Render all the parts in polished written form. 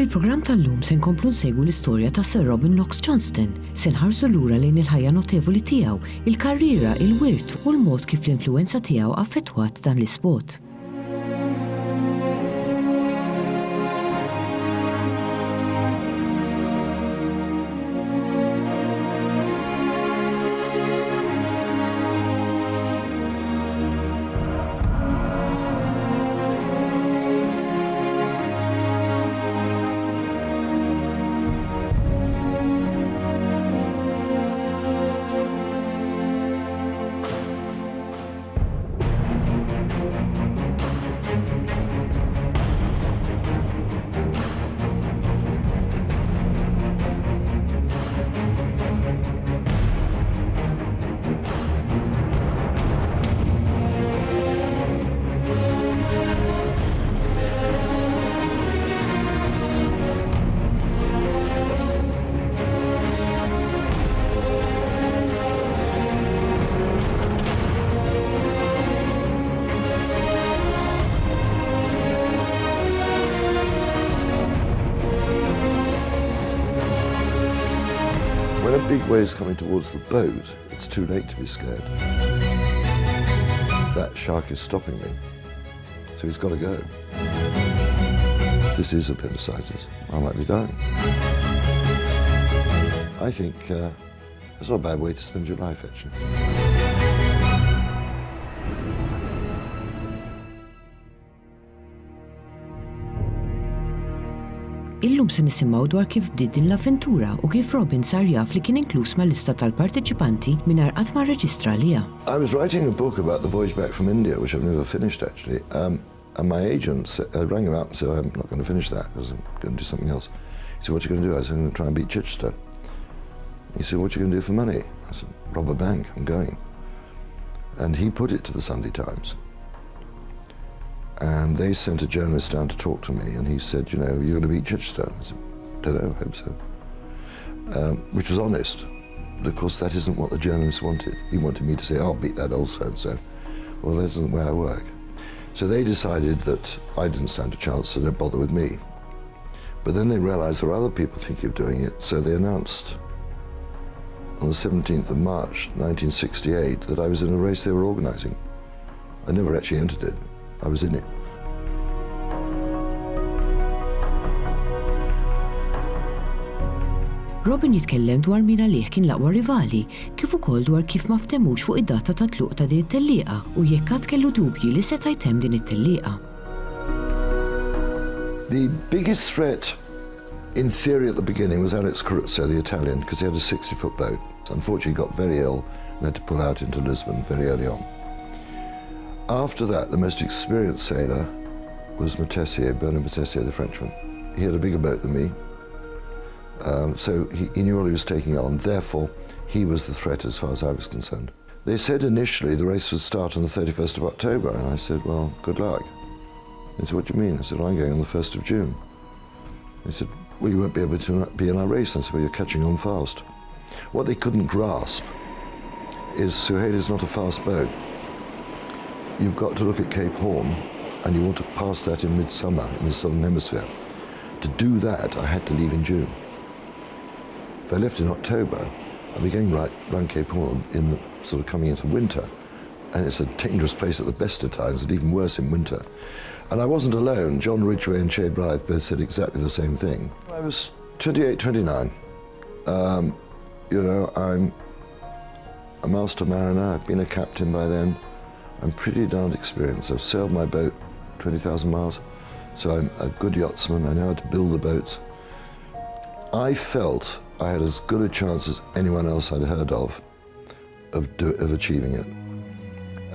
Fil-programm tal-lum se nkomplu nsegwu l-istorja ta' Sir Robin Knox-Johnston, se nħarsu lura lejn il-ħajja notevoli tiegħu, il-karriera, il-wirt u l-mod kif l-influenza tiegħu affettwat dan l-isport. When a big wave is coming towards the boat, it's too late to be scared. That shark is stopping me, so he's got to go. If this is appendicitis, I might be dying. I think it's not a bad way to spend your life, actually. Illum se nisimgħu dwar kif bdiet din l-avventura u kif Robin sar jaf li kien inkluż mal-lista tal-parteċipanti mingħajr qatt ma rreġistra liha. I was writing a book about the voyage back from India, which I've never finished actually, and my agent rang him up and said, I'm not going to finish that because I'm going to do something else. He said, what are you going to do? I said, I'm going to try and beat Chichester. He said, what are you going to do for money? I said, rob a bank, I'm going. And he put it to the Sunday Times. And they sent a journalist down to talk to me, and he said, you know, you're going to beat Chichester. I said, don't know, I hope so. Which was honest, but of course that isn't what the journalist wanted. He wanted me to say, I'll beat that old so-and-so. Well, that isn't the way I work. So they decided that I didn't stand a chance, so don't bother with me. But then they realized there were other people thinking of doing it, so they announced on the 17th of March, 1968, that I was in a race they were organizing. I never actually entered it. I was in it. Robin jitkellem dwar min għalih kien l-aqwa rivali, kif ukoll dwar kif ma ftemux fuq id-data ta' tluq ta' din it-tellieqa u jekk għad kellu dubji li seta' jtemm din it-tellieqa. The biggest threat, in theory at the beginning, was Alex Caruso, the Italian, because he had a 60-foot boat. Unfortunately, he got very ill and had to pull out into Lisbon very early on. After that, the most experienced sailor was Bernard Matessier, the Frenchman. He had a bigger boat than me, so he knew what he was taking on. Therefore, he was the threat as far as I was concerned. They said initially the race would start on the 31st of October, and I said, well, good luck. They said, what do you mean? I said, well, I'm going on the 1st of June. They said, well, you won't be able to be in our race. I said, well, you're catching on fast. What they couldn't grasp is Suhail is not a fast boat. You've got to look at Cape Horn, and you want to pass that in midsummer in the southern hemisphere. To do that, I had to leave in June. If I left in October, I'd be going right round Cape Horn in the, sort of coming into winter, and it's a dangerous place at the best of times, and even worse in winter. And I wasn't alone. John Ridgway and Che Blythe both said exactly the same thing. I was 28, 29. You know, I'm a master mariner. I've been a captain by then. I'm pretty darned experienced. I've sailed my boat 20,000 miles, so I'm a good yachtsman. I know how to build the boats. I felt I had as good a chance as anyone else I'd heard of achieving it.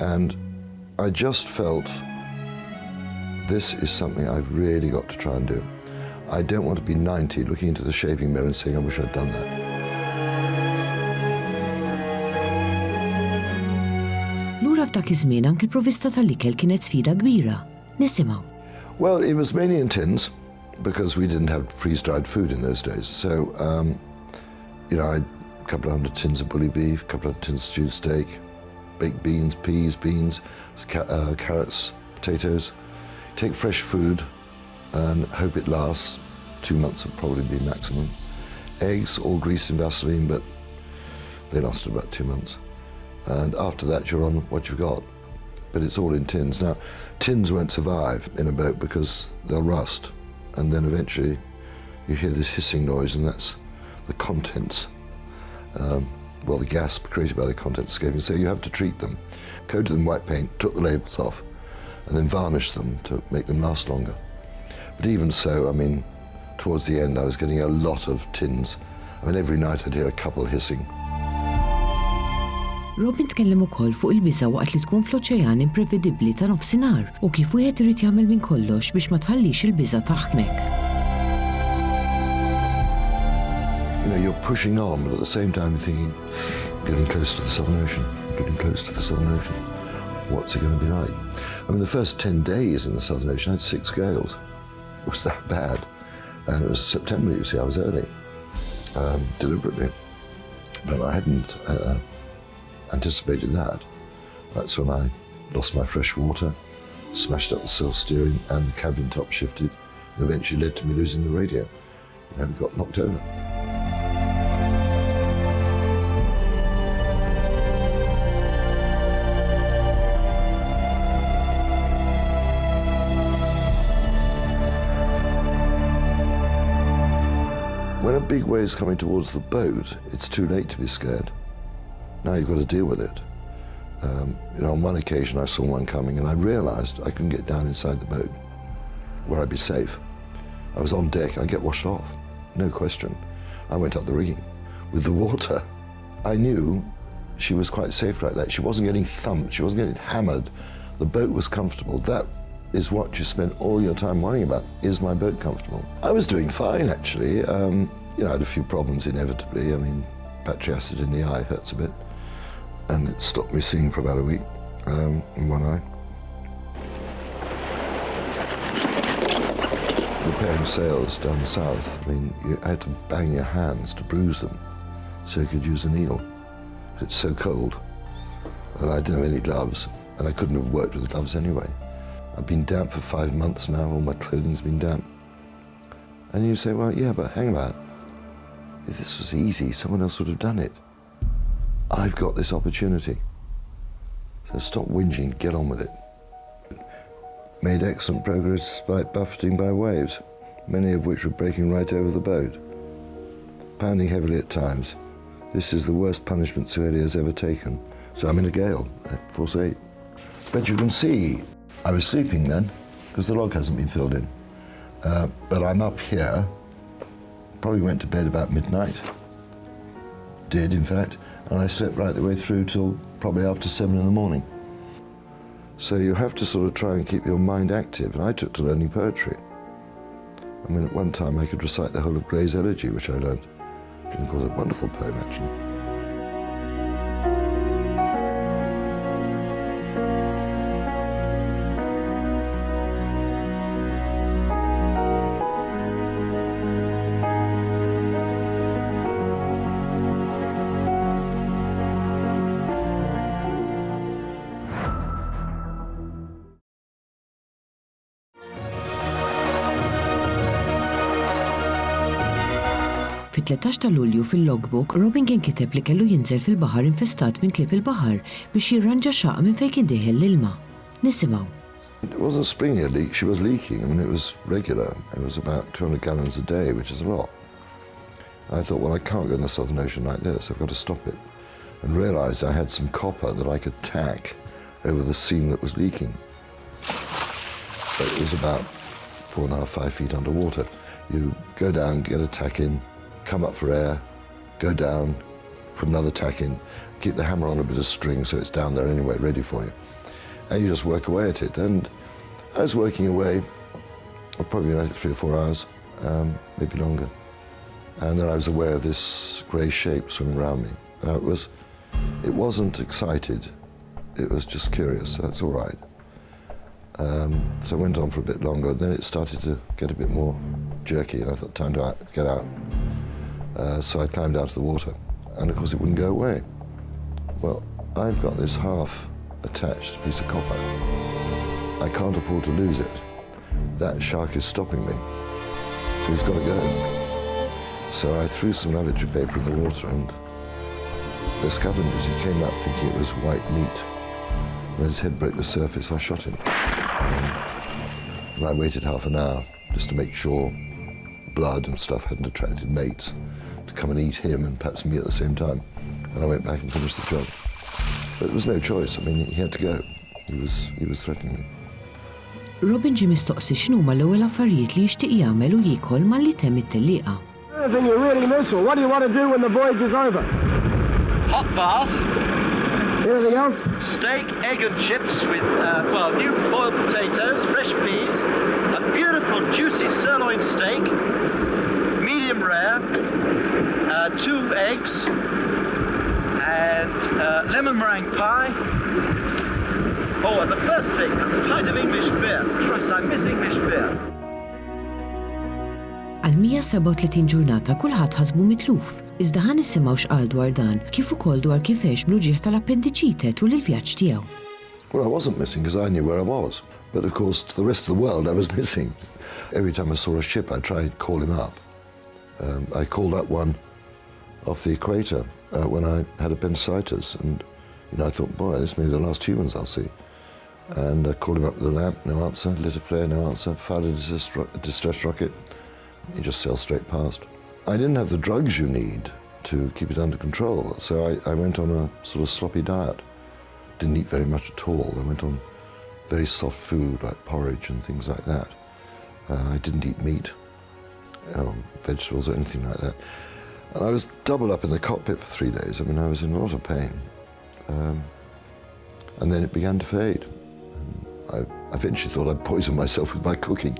And I just felt this is something I've really got to try and do. I don't want to be 90 looking into the shaving mirror and saying, I wish I'd done that. Lura f'dak iż-żmien anke l-provvista tal-ikel kienet sfida kbira. Nisimgħu. Well, it was mainly in tins because we didn't have freeze-dried food in those days. So, you know, I had a couple of hundred tins of bully beef, a couple of tins of stewed steak, baked beans, peas, beans, carrots, potatoes. Take fresh food and hope it lasts 2 months would probably be maximum. Eggs, all greased in Vaseline, but they lasted about 2 months. And after that, you're on what you've got. But it's all in tins. Now, tins won't survive in a boat because they'll rust. And then eventually you hear this hissing noise, and that's the contents. The gas created by the contents escaping. So you have to treat them. Coated them in white paint, took the labels off, and then varnished them to make them last longer. But even so, I mean, towards the end I was getting a lot of tins. I mean, every night I'd hear a couple hissing. Robin tkellem ukoll fuq il-biża' waqt li tkun fl-oċean imprevedibbli ta' nofsinhar u kif wieħed irid jagħmel minn kollox biex ma tħallix il-biża' taħkmek. You know, you're pushing on, but at the same time you're thinking, getting close to the Southern Ocean, getting close to the Southern Ocean. What's it going to be like? I mean, the first 10 days in the Southern Ocean, I had 6 gales. It was that bad. And it was September, you see, I was early, deliberately. But I hadn't anticipated that. That's when I lost my fresh water, smashed up the self-steering, and the cabin top shifted, and eventually led to me losing the radio. You know, we got knocked over. When a big wave's coming towards the boat, it's too late to be scared. Now you've got to deal with it. You know, on one occasion I saw one coming and I realized I couldn't get down inside the boat where I'd be safe. I was on deck, I'd get washed off, no question. I went up the rigging with the water. I knew she was quite safe like that. She wasn't getting thumped, she wasn't getting hammered. The boat was comfortable. That is what you spend all your time worrying about. Is my boat comfortable? I was doing fine, actually. You know, I had a few problems inevitably. I mean, battery acid in the eye hurts a bit. And it stopped me seeing for about a week in one eye. Repairing sails down south, I mean, you had to bang your hands to bruise them so you could use a needle. It's so cold. And I didn't have any gloves, and I couldn't have worked with the gloves anyway. I've been damp for 5 months now, all my clothing's been damp. And you say, well, yeah, but hang about. If this was easy, someone else would have done it. I've got this opportunity. So stop whinging, get on with it. Made excellent progress despite buffeting by waves, many of which were breaking right over the boat. Pounding heavily at times. This is the worst punishment Sueli has ever taken. So I'm in a gale at force 8. But you can see, I was sleeping then, because the log hasn't been filled in. But I'm up here, probably went to bed about midnight. Did, in fact, and I slept right the way through till probably after 7 in the morning. So you have to sort of try and keep your mind active, and I took to learning poetry. I mean, at one time I could recite the whole of Gray's Elegy, which I learned. Which of course is a wonderful poem, actually. Fit-13 ta' Lulju fil-logbook, Robin kien kiteb li kellu jinżel fil-baħar infestat minn klieb il-baħar biex jirranġa xaq minn fejn kien dieħel l-ilma. Nisimgħu. It wasn't springing a leak, she was leaking. I mean, it was regular. It was about 200 gallons a day, which is a lot. I thought, well, I can't go in the Southern Ocean like this, I've got to stop it. And realized I had some copper that I could tack over the seam that was leaking. But it was about 4.5, 5 feet underwater. You go down, get a tack in, come up for air, go down, put another tack in, keep the hammer on a bit of string so it's down there anyway, ready for you. And you just work away at it. And I was working away, probably like 3 or 4 hours, maybe longer. And then I was aware of this grey shape swimming around me. Now it wasn't excited, it was just curious, that's all right. So I went on for a bit longer, then it started to get a bit more jerky, and I thought, time to get out. So I climbed out of the water, and of course it wouldn't go away. Well, I've got this half-attached piece of copper. I can't afford to lose it. That shark is stopping me. so he's got to go. So I threw some lavatory paper in the water, and the scavengers, he came up thinking it was white meat. When his head broke the surface, I shot him. And I waited half an hour just to make sure blood and stuff hadn't attracted mates to come and eat him and perhaps me at the same time. And I went back and finished the job. But there was no choice. I mean, he had to go. He was threatening me. Robin ġie mistoqsi x'numa l-ewwel affarijiet li jixtieq jagħmel u jiekol malli temm it-tellieqa. Anything you really miss, or what do you want to do when the voyage is over? Hot bath. Anything else? Steak, egg and chips with, new boiled potatoes, fresh peas, a beautiful juicy sirloin steak, medium rare, 2 eggs, and lemon meringue pie. Oh, and the first thing, a pint of English beer. Christ, I miss English beer. Għal 137 ġurnata kulħadd ħasbu mitluf. Iżda ħan nisimgħu x'qal dwar dan, kif ukoll dwar kif għexblu ġieħ tal-appendiċite tul il-vjaġġ tiegħu. Well, I wasn't missing because I knew where I was. But of course, to the rest of the world, I was missing. Every time I saw a ship, I tried to call him up. I called up one off the equator when I had appendicitis. And I thought, boy, this may be the last humans I'll see. And I called him up with the lamp, no answer. Lit a flare, no answer. Fired a distress rocket. He just sailed straight past. I didn't have the drugs you need to keep it under control, so I went on a sort of sloppy diet. Didn't eat very much at all. I went on very soft food like porridge and things like that. I didn't eat meat, vegetables or anything like that. And I was doubled up in the cockpit for 3 days. I mean, I was in a lot of pain. And then it began to fade. I eventually thought I'd poisoned myself with my cooking.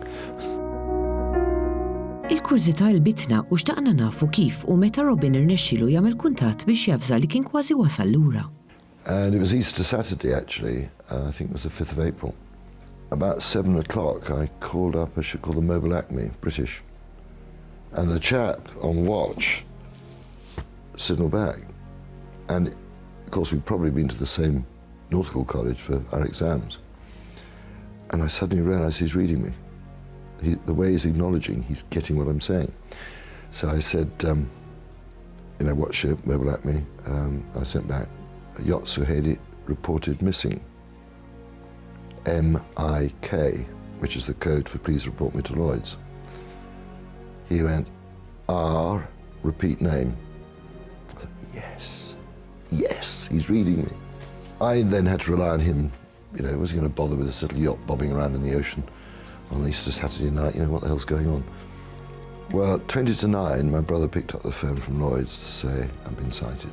Il-kurżità l-bitna u xtaqna nafu kif u meta Robin irnexxielu jagħmel kuntatt biex jafża li kien kważi wasal lura. And it was Easter Saturday, actually. I think it was the 5th of April. About 7 o'clock, I called up a ship called the Mobile Acme, British. And the chap on watch signalled back. And, of course, we'd probably been to the same nautical college for our exams. And I suddenly realised he's reading me. The way he's acknowledging, he's getting what I'm saying. So I said, what ship, Mobile Acme? I sent back, Yacht Suhedi reported missing. MIK, which is the code for please report me to Lloyd's. He went, R, repeat name. I thought, yes, he's reading me. I then had to rely on him. Was he going to bother with this little yacht bobbing around in the ocean on Easter Saturday night? What the hell's going on? Well, 20 to 9, my brother picked up the phone from Lloyd's to say, I've been sighted.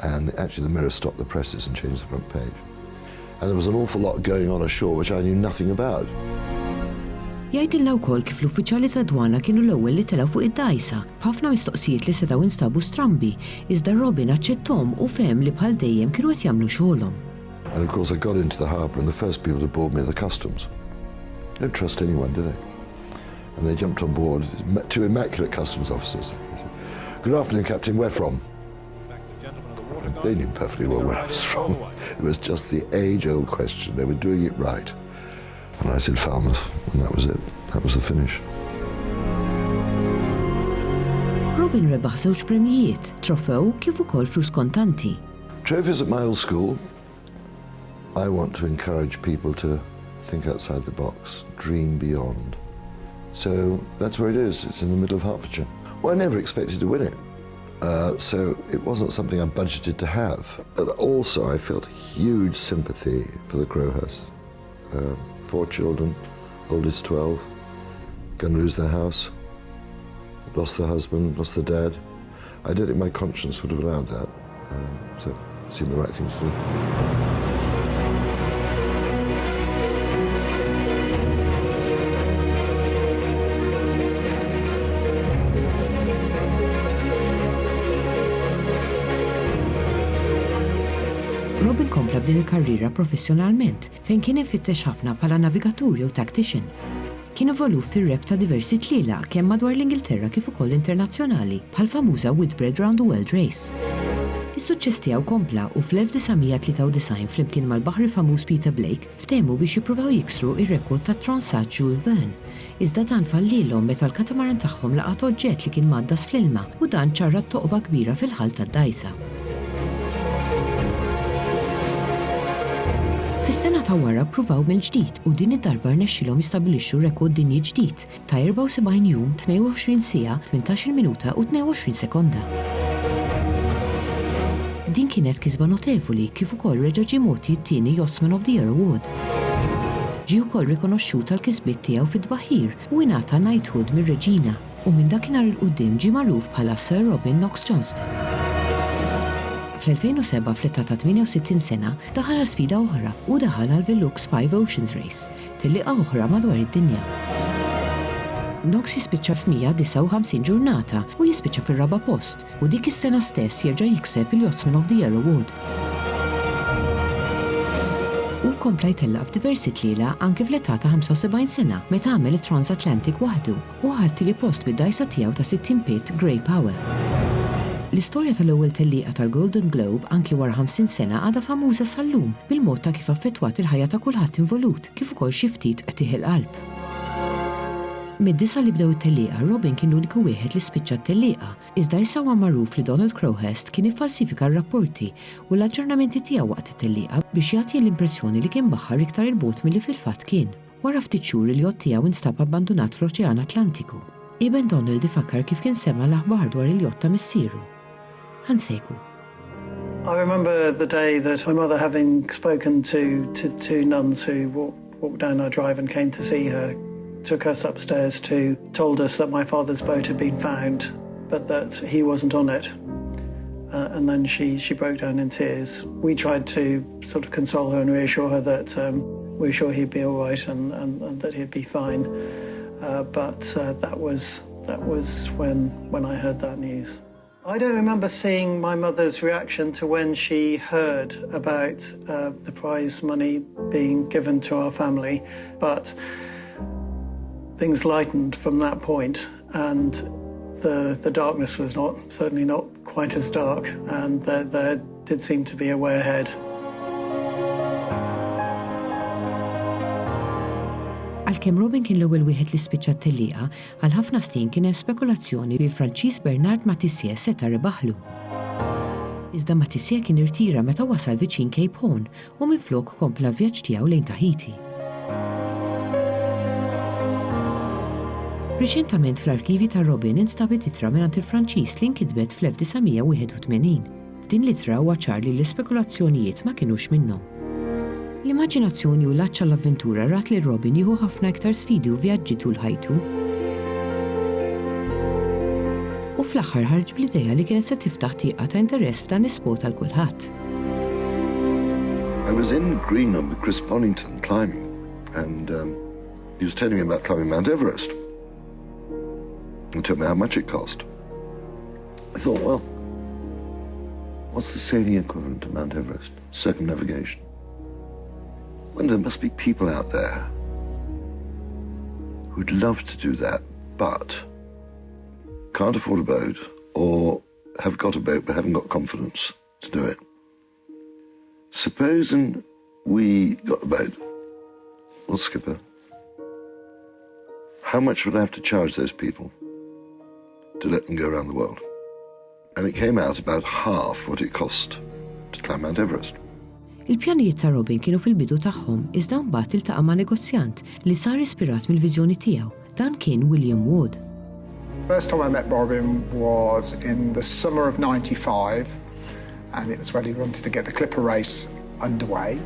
And actually the Mirror stopped the presses and changed the front page. And there was an awful lot going on ashore which I knew nothing about. Jgħidilna wkoll kif l-uffiċjali ta' dwana kienu l-ewwel li telgħu fuq id-dgħajsa b'ħafna mistoqsijiet li setgħu instabu strambi, iżda Robin aċċettom u fehem li bħal dejjem kienu qed jagħmlu xogħolhom. And of course I got into the harbour and the first people to board me are the customs. They don't trust anyone, do they? And they jumped on board, 2 immaculate customs officers. They said, good afternoon, Captain, where from? They knew perfectly well where I was from. It was just the age-old question. They were doing it right. And I said Falmouth, and that was it. That was the finish. Robin rebaħ żewġ premijiet, trofew kif ukoll flus kontanti. Trophies at my old school. I want to encourage people to think outside the box, dream beyond. So that's where it is. It's in the middle of Hertfordshire. Well, I never expected to win it. So it wasn't something I budgeted to have. But also I felt huge sympathy for the Crowhursts. 4 children, oldest 12, going to lose their house, lost their husband, lost their dad. I don't think my conscience would have allowed that. So it seemed the right thing to do. Robin kompla b'din il-karriera professjonalment fejn kien infittex ħafna bħala navigatur jew tactician. Kien evolut fir-rep ta' diversi tliela kemm madwar l-Ingilterra kif ukoll internazzjonali bħal famuża Whitbread Round the World Race. Is-suċċess tiegħu kompla u fl-1993 flimkien mal-baħri famuż Peter Blake ftehmu biex jippruvaw jiksru ir-rekord ta' Transat Jules Verne. Iżda dan fallilhom meta l-katamaran tagħhom laqat oġġett li kien maddas fl-ilma u dan ċarrat toqba kbira fil-ħall tad-dgħajsa. Fis-sena ta' wara ppruvaw mill-ġdid u din id-darba rnexxilhom jistabbilixxu rekord dinji ġdid ta' 74 jum, 22 siegħa, 18 minuta u 22 sekonda. Din kienet kisba notevoli kif ukoll reġa' ġie mogħti t-tieni Yachtsman of the Year Award. Ġie wkoll rikonoxxut tal-kisbiet tiegħu fid-dbaħir u ingħata knighthood mir-Reġina u minn dakinhar il-quddiem ġie magħruf bħala Sir Robin Knox-Johnston. Fl-2007 fl-età ta' 68 sena daħal għal sfida oħra u daħal għal Velux 5 Oceans Race, tillieqa oħra madwar id-dinja. Knox jispiċċa f'159 ġurnata u jispiċċa fir-raba' post u dik is-sena stess jerġa' jikseb il-Yachtsman of the Year Award. U kompla jtellaq f'diversi tliela anke fl-età ta' 75 sena meta għamel it-Transatlantic waħdu u ħalti post bid-dgħajsa tiegħu ta' 60 pit Grey Power. L-istorja tal-ewwel tellieqa tal-Golden Globe anki wara 50 sena għadha famuża sal-lum bil-mod ta' kif affettwat il-ħajja ta' kulħadd involut kif ukoll xi ftit qed il-qalb. Mid-disa li bdew it-tellieqa, Robin kien l-uniku wieħed li spiċċa t-tellieqa, iżda issa huwa magħruf li Donald Crowhurst kien iffalsifika r-rapporti u l-aġġornamenti tiegħu waqt it-tellieqa biex jagħti l-impressjoni li kien baħħar iktar il-bot milli fil-fatt kien. Wara ftit xhur il-jott tiegħu instab abbandunat fl-Oċean Atlantiku. Ibn Donald ifakkar kif kien sema l-aħbar dwar il-jott ta' missieru. Ħansegwu. I remember the day that my mother, having spoken to two nuns who walked down our drive and came to see her, took us upstairs told us that my father's boat had been found, but that he wasn't on it. And then she broke down in tears. We tried to sort of console her and reassure her that we were sure he'd be all right and that he'd be fine. But that was when I heard that news. I don't remember seeing my mother's reaction to when she heard about the prize money being given to our family, but things lightened from that point, and the darkness was certainly not quite as dark, and there did seem to be a way ahead. Għalkemm Robin kien l-ewwel wieħed li spiċċa t-tellieqa, għal ħafna snin kien hemm spekulazzjoni li l-Franċiż Bernard Mathieu seta' rebaħlu. Iżda Mathieu kien irtira meta wasal viċin Cape Horn u minflok kompla vjaġġ tiegħu lejn Tahiti. Riċentament fl-arkivi ta' Robin instabet ittra mingħand il-Franċiż li nkitbet fl-1981. F'din l-ittra huwa ċar li l-ispekulazzjonijiet ma kinux minnhom. L-immaġinazzjoni u l-aċċa l-avventura rat li Robin jieħu ħafna iktar sfidi u vjaġġi tul ħajtu. U fl-aħħar ħarġ bl-idea li kienet se tiftaħ tieqa ta' interess f'dan is-sport għal kulħadd. I was in Greenham with Chris Bonington climbing, and he was telling me about climbing Mount Everest. He told me how much it cost. I thought, well, what's the sailing equivalent to Mount Everest? Circumnavigation. Well, there must be people out there who'd love to do that, but can't afford a boat or have got a boat but haven't got confidence to do it. Supposing we got a boat, or skipper, how much would I have to charge those people to let them go around the world? And it came out about half what it cost to climb Mount Everest. Il-pjanijiet ta' Robin kienu fil-bidu tagħhom iżda mbagħad iltaqa' ma' negozjant li sar ispirat mill-viżjoni tiegħu. Dan kien William Wood. First time I met Robin was in the summer of '95, and it was when he wanted to get the Clipper race underway.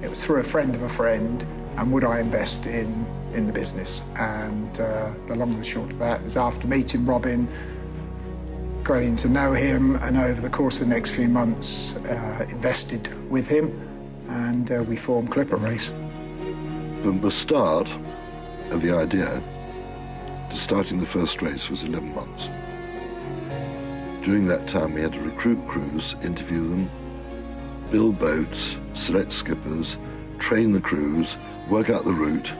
It was through a friend of a friend, and would I invest in the business? And the long and the short of that is, after meeting Robin, growing to know him, and over the course of the next few months invested with him, and we formed Clipper Race. From the start of the idea to starting the first race was 11 months. During that time we had to recruit crews, interview them, build boats, select skippers, train the crews, work out the route,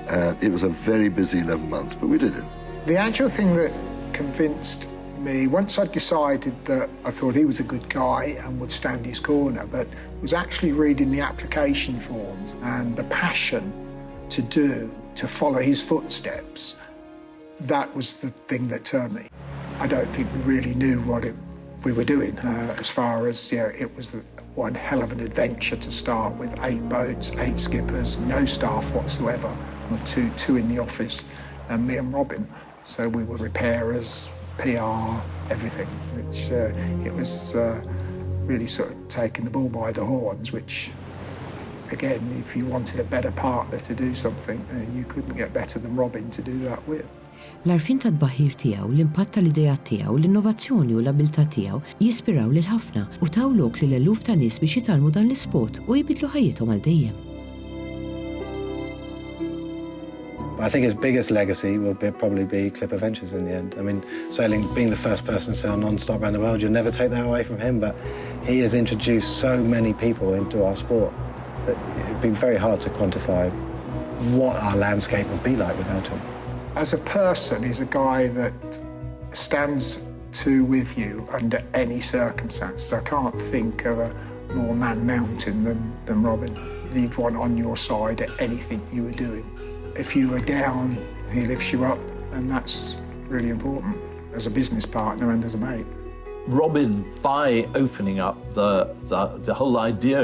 and it was a very busy 11 months, but we did it. The actual thing that convinced me, once I'd decided that I thought he was a good guy and would stand his corner, but was actually reading the application forms and the passion to follow his footsteps, that was the thing that turned me. I don't think we really knew what we were doing as far as, it was one hell of an adventure to start with. 8 boats, 8 skippers, no staff whatsoever, two in the office, and me and Robin. So we were repairers, PR, everything, which it was really sort of taking the bull by the horns, which, again, if you wanted a better partner to do something, you couldn't get better than Robin to do that with. L-arfin ta' tbaħħir tiegħu, l-impatt tal-idejat tiegħu, l-innovazzjoni u l-abilità tiegħu jispiraw lil ħafna u taw lok lil eluf ta' nies biex jitalmu dan l-isport u jbidlu ħajjithom għal dejjem. I think his biggest legacy will probably be Clipper Ventures in the end. I mean, sailing, being the first person to sail non-stop around the world, you'll never take that away from him, but he has introduced so many people into our sport that it'd be very hard to quantify what our landscape would be like without him. As a person, he's a guy that stands with you under any circumstances. I can't think of a more man-mountain than Robin. He'd want on your side at anything you were doing. If you were down, he lifts you up, and that's really important as a business partner and as a mate. Robin, by opening up the whole idea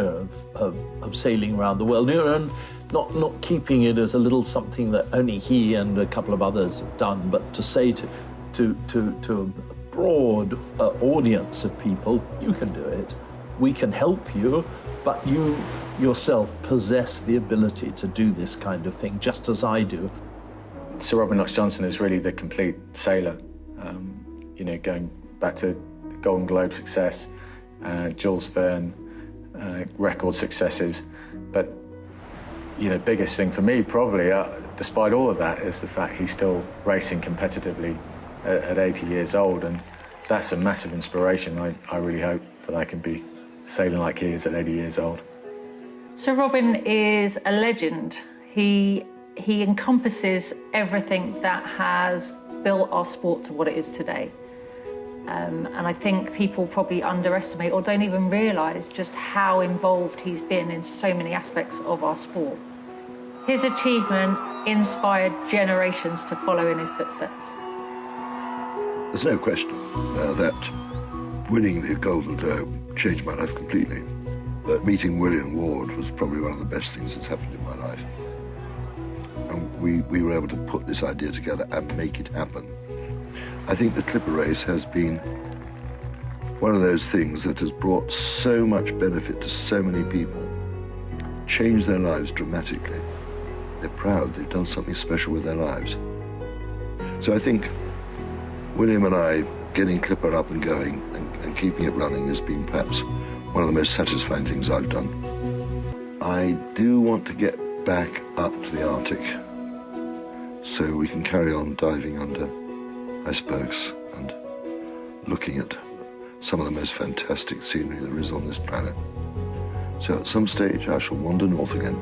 of sailing around the world, and not keeping it as a little something that only he and a couple of others have done, but to say to a broad audience of people, you can do it, we can help you, but you yourself possess the ability to do this kind of thing, just as I do. Sir Robin Knox-Johnston is really the complete sailor. Going back to the Golden Globe success, Jules Verne, record successes, but biggest thing for me probably, despite all of that, is the fact he's still racing competitively at 80 years old, and that's a massive inspiration. I really hope that I can be sailing like he is at 80 years old. Sir Robin is a legend. He encompasses everything that has built our sport to what it is today. And I think people probably underestimate or don't even realise just how involved he's been in so many aspects of our sport. His achievement inspired generations to follow in his footsteps. There's no question that winning the Golden Globe changed my life completely. But meeting William Ward was probably one of the best things that's happened in my life. And we were able to put this idea together and make it happen. I think the Clipper race has been one of those things that has brought so much benefit to so many people, changed their lives dramatically. They're proud, they've done something special with their lives. So I think William and I getting Clipper up and going and keeping it running has been perhaps one of the most satisfying things I've done. I do want to get back up to the Arctic so we can carry on diving under icebergs and looking at some of the most fantastic scenery there is on this planet. So at some stage I shall wander north again.